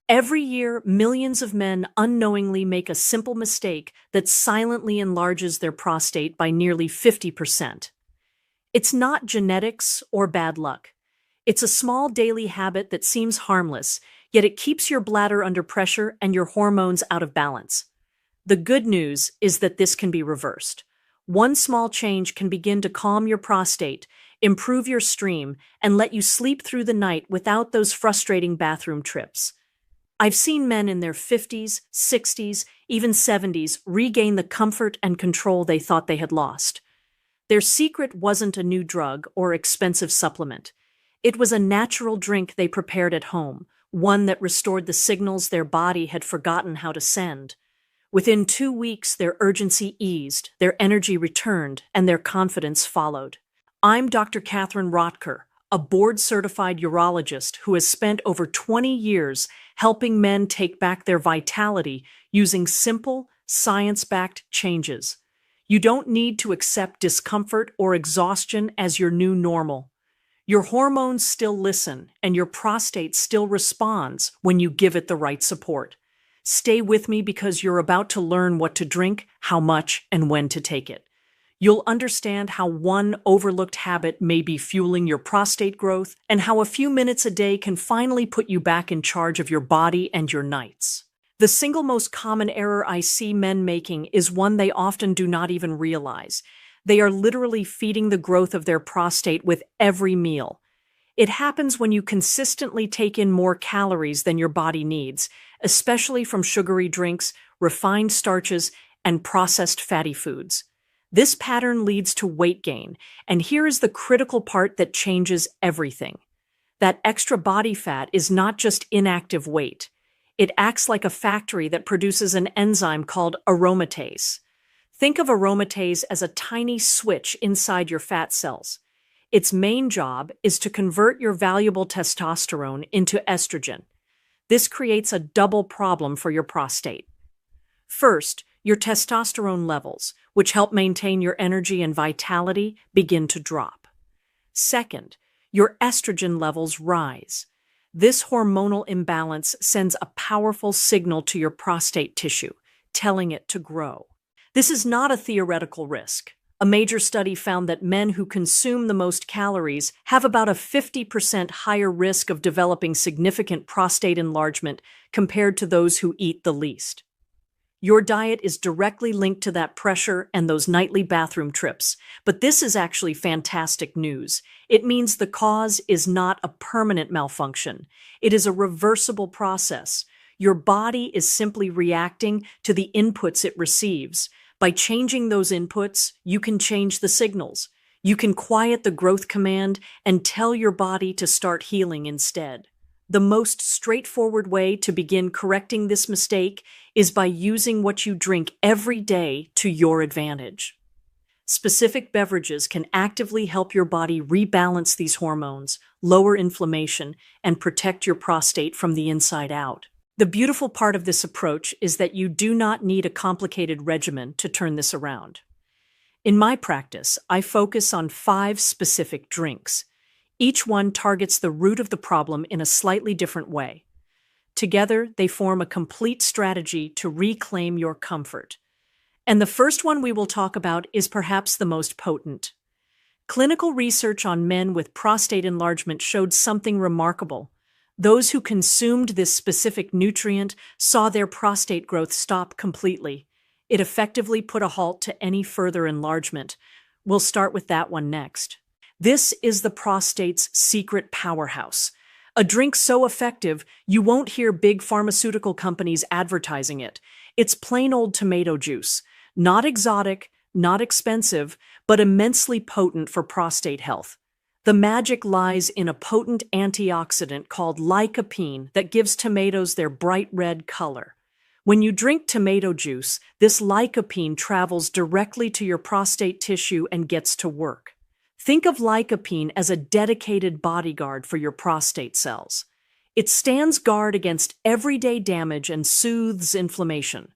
Every year, millions of men unknowingly make a simple mistake that silently enlarges their prostate by nearly 50%. It's not genetics or bad luck. It's a small daily habit that seems harmless, yet it keeps your bladder under pressure and your hormones out of balance. The good news is that this can be reversed. One small change can begin to calm your prostate, improve your stream, and let you sleep through the night without those frustrating bathroom trips. I've seen men in their 50s, 60s, even 70s regain the comfort and control they thought they had lost. Their secret wasn't a new drug or expensive supplement. It was a natural drink they prepared at home, one that restored the signals their body had forgotten how to send. Within 2 weeks, their urgency eased, their energy returned, and their confidence followed. I'm Dr. Katherine Rokter, a board-certified urologist who has spent over 20 years helping men take back their vitality using simple, science-backed changes. You don't need to accept discomfort or exhaustion as your new normal. Your hormones still listen, and your prostate still responds when you give it the right support. Stay with me because you're about to learn what to drink, how much, and when to take it. You'll understand how one overlooked habit may be fueling your prostate growth and how a few minutes a day can finally put you back in charge of your body and your nights. The single most common error I see men making is one they often do not even realize. They are literally feeding the growth of their prostate with every meal. It happens when you consistently take in more calories than your body needs, especially from sugary drinks, refined starches, and processed fatty foods. This pattern leads to weight gain, and here is the critical part that changes everything. That extra body fat is not just inactive weight. It acts like a factory that produces an enzyme called aromatase. Think of aromatase as a tiny switch inside your fat cells. Its main job is to convert your valuable testosterone into estrogen. This creates a double problem for your prostate. First, your testosterone levels, which help maintain your energy and vitality, begin to drop. Second, your estrogen levels rise. This hormonal imbalance sends a powerful signal to your prostate tissue, telling it to grow. This is not a theoretical risk. A major study found that men who consume the most calories have about a 50% higher risk of developing significant prostate enlargement compared to those who eat the least. Your diet is directly linked to that pressure and those nightly bathroom trips, but this is actually fantastic news. It means the cause is not a permanent malfunction. It is a reversible process. Your body is simply reacting to the inputs it receives. By changing those inputs, you can change the signals. You can quiet the growth command and tell your body to start healing instead. The most straightforward way to begin correcting this mistake is by using what you drink every day to your advantage. Specific beverages can actively help your body rebalance these hormones, lower inflammation, and protect your prostate from the inside out. The beautiful part of this approach is that you do not need a complicated regimen to turn this around. In my practice, I focus on 5 specific drinks. Each one targets the root of the problem in a slightly different way. Together, they form a complete strategy to reclaim your comfort. And the first one we will talk about is perhaps the most potent. Clinical research on men with prostate enlargement showed something remarkable. Those who consumed this specific nutrient saw their prostate growth stop completely. It effectively put a halt to any further enlargement. We'll start with that one next. This is the prostate's secret powerhouse. A drink so effective, you won't hear big pharmaceutical companies advertising it. It's plain old tomato juice. Not exotic, not expensive, but immensely potent for prostate health. The magic lies in a potent antioxidant called lycopene that gives tomatoes their bright red color. When you drink tomato juice, this lycopene travels directly to your prostate tissue and gets to work. Think of lycopene as a dedicated bodyguard for your prostate cells. It stands guard against everyday damage and soothes inflammation.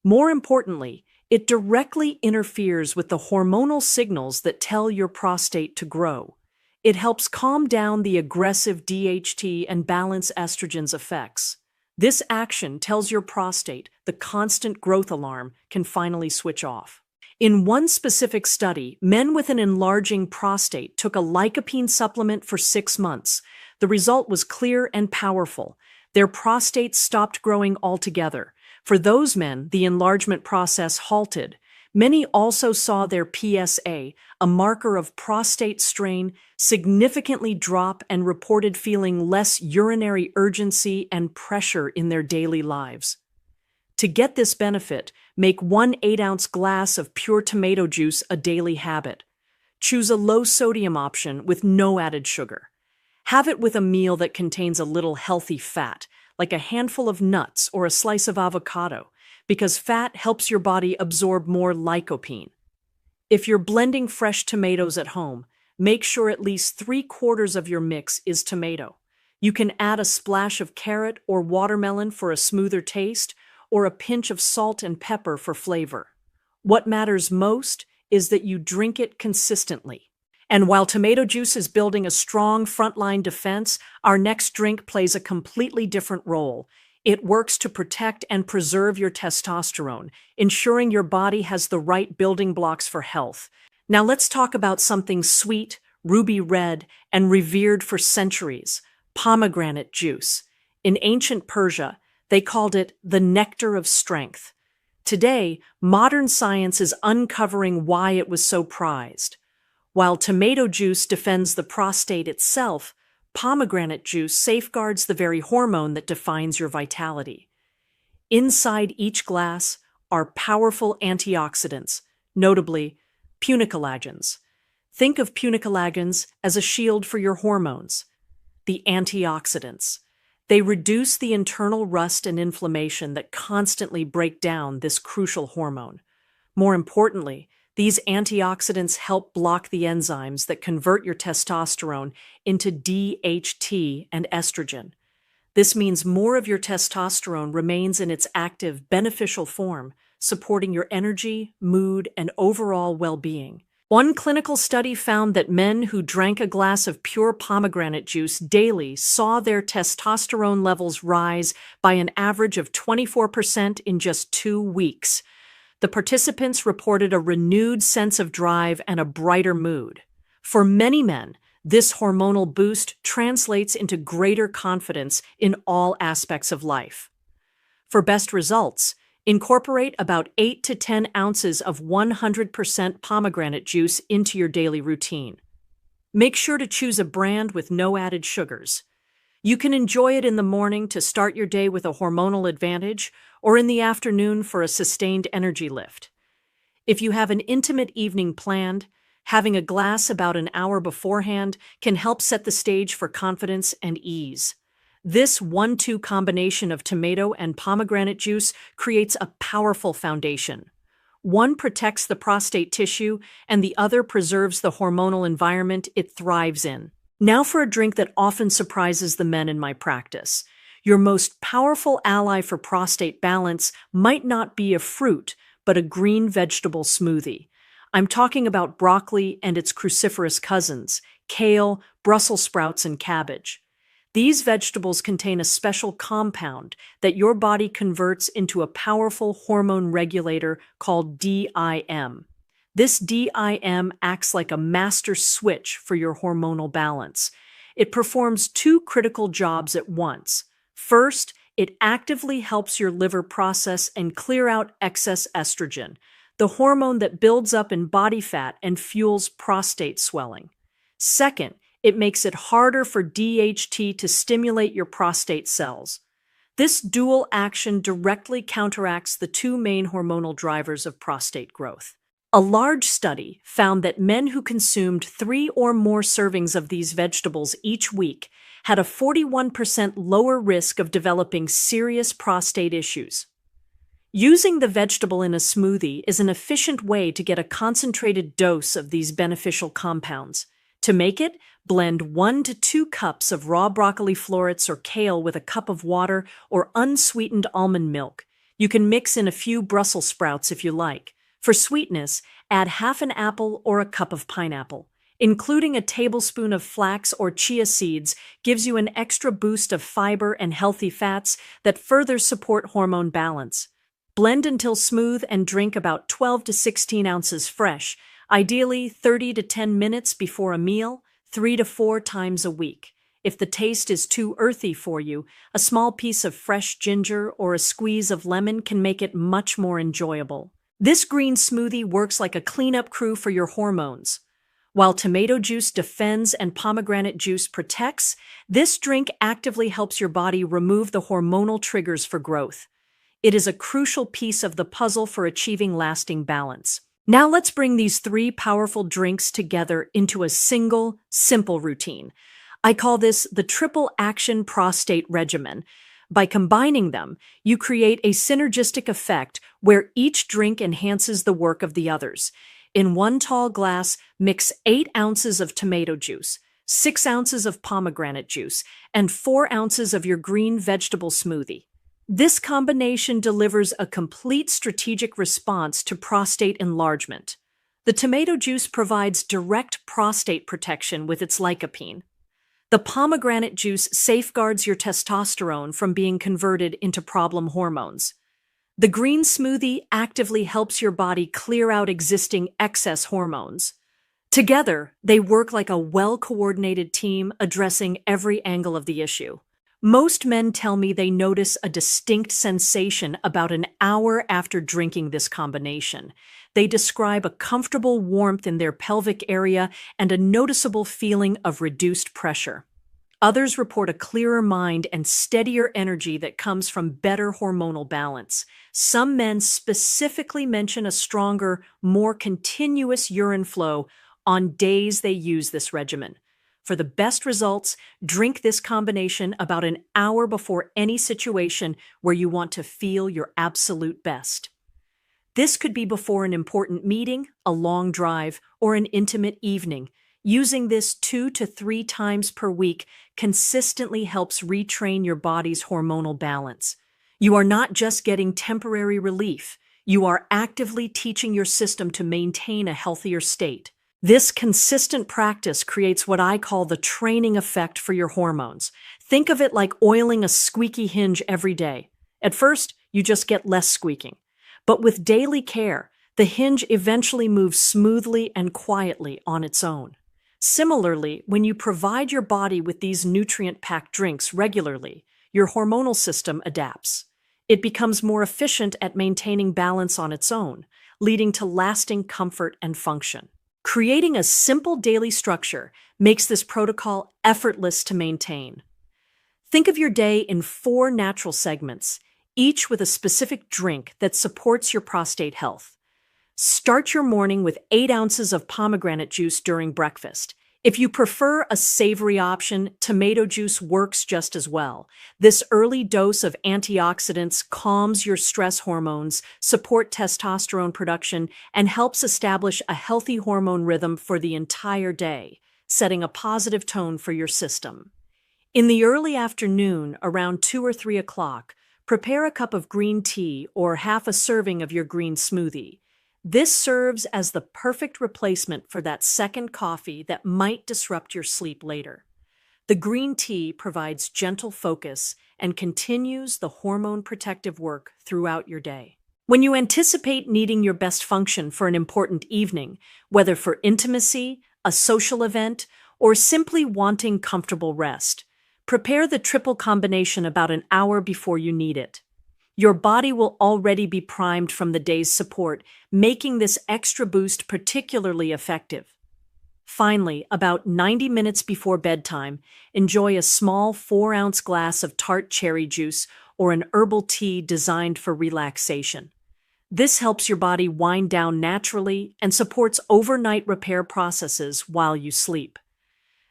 More importantly, it directly interferes with the hormonal signals that tell your prostate to grow. It helps calm down the aggressive DHT and balance estrogen's effects. This action tells your prostate the constant growth alarm can finally switch off. In one specific study, men with an enlarging prostate took a lycopene supplement for 6 months. The result was clear and powerful. Their prostates stopped growing altogether. For those men, the enlargement process halted. Many also saw their PSA, a marker of prostate strain, significantly drop and reported feeling less urinary urgency and pressure in their daily lives. To get this benefit, make 1 8-ounce glass of pure tomato juice a daily habit. Choose a low-sodium option with no added sugar. Have it with a meal that contains a little healthy fat, like a handful of nuts or a slice of avocado, because fat helps your body absorb more lycopene. If you're blending fresh tomatoes at home, make sure at least 3/4 of your mix is tomato. You can add a splash of carrot or watermelon for a smoother taste, or a pinch of salt and pepper for flavor. What matters most is that you drink it consistently. And while tomato juice is building a strong frontline defense, our next drink plays a completely different role. It works to protect and preserve your testosterone, ensuring your body has the right building blocks for health. Now let's talk about something sweet, ruby red, and revered for centuries: pomegranate juice. In ancient Persia, they called it the nectar of strength. Today, modern science is uncovering why it was so prized. While tomato juice defends the prostate itself, pomegranate juice safeguards the very hormone that defines your vitality. Inside each glass are powerful antioxidants, notably punicolagens. Think of punicolagens as a shield for your hormones. The antioxidants. They reduce the internal rust and inflammation that constantly break down this crucial hormone. More importantly, these antioxidants help block the enzymes that convert your testosterone into DHT and estrogen. This means more of your testosterone remains in its active, beneficial form, supporting your energy, mood, and overall well-being. One clinical study found that men who drank a glass of pure pomegranate juice daily saw their testosterone levels rise by an average of 24% in just 2 weeks. The participants reported a renewed sense of drive and a brighter mood. For many men, this hormonal boost translates into greater confidence in all aspects of life. For best results, incorporate about 8 to 10 ounces of 100% pomegranate juice into your daily routine. Make sure to choose a brand with no added sugars. You can enjoy it in the morning to start your day with a hormonal advantage, or in the afternoon for a sustained energy lift. If you have an intimate evening planned, having a glass about an hour beforehand can help set the stage for confidence and ease. This 1-2 combination of tomato and pomegranate juice creates a powerful foundation. One protects the prostate tissue, and the other preserves the hormonal environment it thrives in. Now for a drink that often surprises the men in my practice. Your most powerful ally for prostate balance might not be a fruit, but a green vegetable smoothie. I'm talking about broccoli and its cruciferous cousins, kale, Brussels sprouts, and cabbage. These vegetables contain a special compound that your body converts into a powerful hormone regulator called DIM. This DIM acts like a master switch for your hormonal balance. It performs 2 critical jobs at once. First, it actively helps your liver process and clear out excess estrogen, the hormone that builds up in body fat and fuels prostate swelling. Second, it makes it harder for DHT to stimulate your prostate cells. This dual action directly counteracts the 2 main hormonal drivers of prostate growth. A large study found that men who consumed 3 or more servings of these vegetables each week had a 41% lower risk of developing serious prostate issues. Using the vegetable in a smoothie is an efficient way to get a concentrated dose of these beneficial compounds. To make it, blend 1 to 2 cups of raw broccoli florets or kale with a cup of water or unsweetened almond milk. You can mix in a few Brussels sprouts if you like. For sweetness, add half an apple or a cup of pineapple. Including a tablespoon of flax or chia seeds gives you an extra boost of fiber and healthy fats that further support hormone balance. Blend until smooth and drink about 12 to 16 ounces fresh, ideally 30 to 10 minutes before a meal, 3 to 4 times a week. If the taste is too earthy for you, a small piece of fresh ginger or a squeeze of lemon can make it much more enjoyable. This green smoothie works like a cleanup crew for your hormones. While tomato juice defends and pomegranate juice protects, this drink actively helps your body remove the hormonal triggers for growth. It is a crucial piece of the puzzle for achieving lasting balance. Now let's bring these three powerful drinks together into a single, simple routine. I call this the triple action prostate regimen. By combining them, you create a synergistic effect where each drink enhances the work of the others. In one tall glass, mix 8 ounces of tomato juice, 6 ounces of pomegranate juice, and 4 ounces of your green vegetable smoothie. This combination delivers a complete strategic response to prostate enlargement. The tomato juice provides direct prostate protection with its lycopene. The pomegranate juice safeguards your testosterone from being converted into problem hormones. The green smoothie actively helps your body clear out existing excess hormones. Together, they work like a well-coordinated team addressing every angle of the issue. Most men tell me they notice a distinct sensation about an hour after drinking this combination. They describe a comfortable warmth in their pelvic area and a noticeable feeling of reduced pressure. Others report a clearer mind and steadier energy that comes from better hormonal balance. Some men specifically mention a stronger, more continuous urine flow on days they use this regimen. For the best results, drink this combination about an hour before any situation where you want to feel your absolute best. This could be before an important meeting, a long drive, or an intimate evening. Using this 2 to 3 times per week consistently helps retrain your body's hormonal balance. You are not just getting temporary relief, you are actively teaching your system to maintain a healthier state. This consistent practice creates what I call the training effect for your hormones. Think of it like oiling a squeaky hinge every day. At first, you just get less squeaking. But with daily care, the hinge eventually moves smoothly and quietly on its own. Similarly, when you provide your body with these nutrient-packed drinks regularly, your hormonal system adapts. It becomes more efficient at maintaining balance on its own, leading to lasting comfort and function. Creating a simple daily structure makes this protocol effortless to maintain. Think of your day in 4 natural segments, each with a specific drink that supports your prostate health. Start your morning with 8 ounces of pomegranate juice during breakfast. If you prefer a savory option, tomato juice works just as well. This early dose of antioxidants calms your stress hormones, supports testosterone production, and helps establish a healthy hormone rhythm for the entire day, setting a positive tone for your system. In the early afternoon, around 2 or 3 o'clock, prepare a cup of green tea or half a serving of your green smoothie. This serves as the perfect replacement for that second coffee that might disrupt your sleep later. The green tea provides gentle focus and continues the hormone protective work throughout your day. When you anticipate needing your best function for an important evening, whether for intimacy, a social event, or simply wanting comfortable rest, prepare the triple combination about an hour before you need it. Your body will already be primed from the day's support, making this extra boost particularly effective. Finally, about 90 minutes before bedtime, enjoy a small 4-ounce glass of tart cherry juice or an herbal tea designed for relaxation. This helps your body wind down naturally and supports overnight repair processes while you sleep.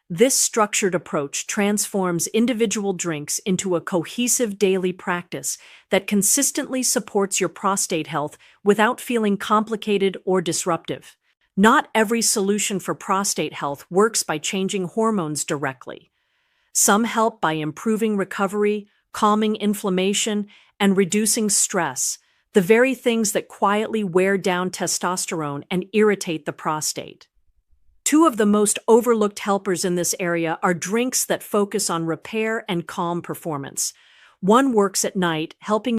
This structured approach transforms individual drinks into a cohesive daily practice that consistently supports your prostate health without feeling complicated or disruptive. Not every solution for prostate health works by changing hormones directly. Some help by improving recovery, calming inflammation, and reducing stress, the very things that quietly wear down testosterone and irritate the prostate. Two of the most overlooked helpers in this area are drinks that focus on repair and calm performance. One works at night, helping